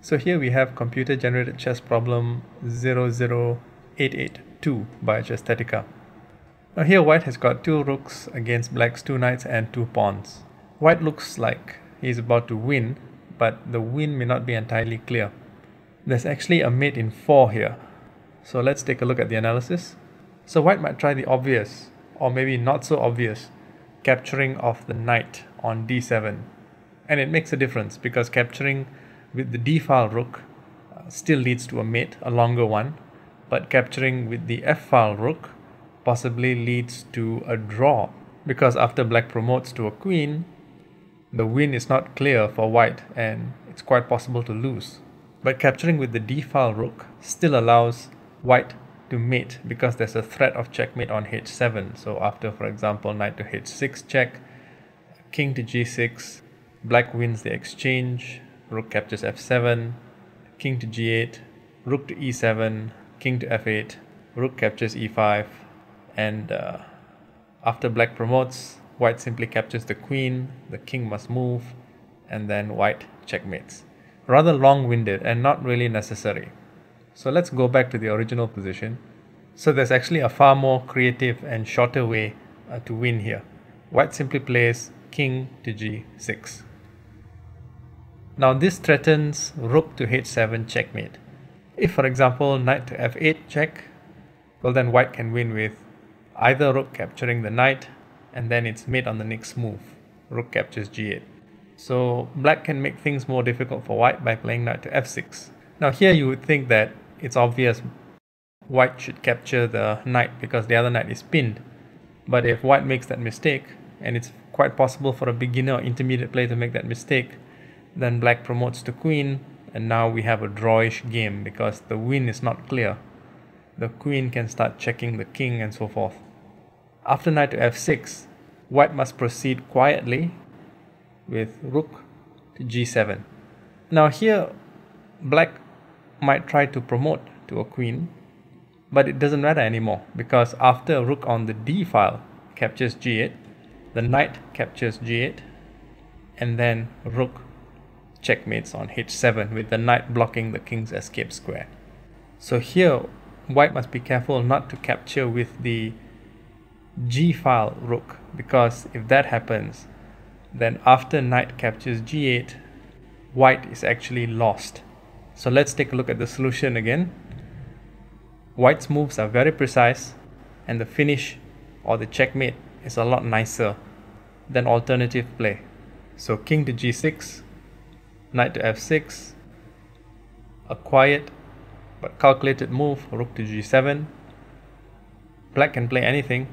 So here we have computer generated chess problem 00882 by Chesthetica. Now here white has got 2 rooks against black's 2 knights and 2 pawns. White looks like he's about to win, but the win may not be entirely clear. There's actually a mate in 4 here. So let's take a look at the analysis. So white might try the obvious, or maybe not so obvious, capturing of the knight on d7. And it makes a difference because capturing with the d-file rook still leads to a mate, a longer one, but capturing with the f-file rook possibly leads to a draw, because after black promotes to a queen, the win is not clear for white and it's quite possible to lose. But capturing with the d-file rook still allows white to mate because there's a threat of checkmate on h7. So after, for example, knight to h6 check, king to g6, black wins the exchange, rook captures f7, king to g8, rook to e7, king to f8, rook captures e5, and after black promotes, white simply captures the queen, the king must move, and then white checkmates. Rather long-winded and not really necessary. So let's go back to the original position. So there's actually a far more creative and shorter way to win here. White simply plays king to g6. Now this threatens rook to h7 checkmate. If, for example, knight to f8 check, well then white can win with either rook capturing the knight and then it's mate on the next move. Rook captures g8. So black can make things more difficult for white by playing knight to f6. Now here you would think that it's obvious white should capture the knight because the other knight is pinned. But if white makes that mistake, and it's quite possible for a beginner or intermediate player to make that mistake, then black promotes to queen, and now we have a drawish game because the win is not clear. The queen can start checking the king and so forth. After knight to f6, white must proceed quietly with rook to g7. Now here, black might try to promote to a queen, but it doesn't matter anymore because after rook on the d file captures g8, the knight captures g8, and then rook checkmates on h7 with the knight blocking the king's escape square. So here, white must be careful not to capture with the g-file rook, because if that happens, then after knight captures g8, white is actually lost. So let's take a look at the solution again. White's moves are very precise and the finish or the checkmate is a lot nicer than alternative play. So king to g6, knight to f6, a quiet but calculated move, rook to g7. Black can play anything.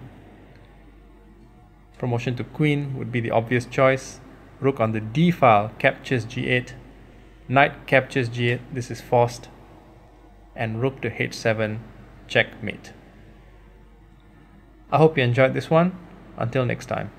Promotion to queen would be the obvious choice. Rook on the d file captures g8. Knight captures g8, this is forced. And rook to h7, checkmate. I hope you enjoyed this one. Until next time.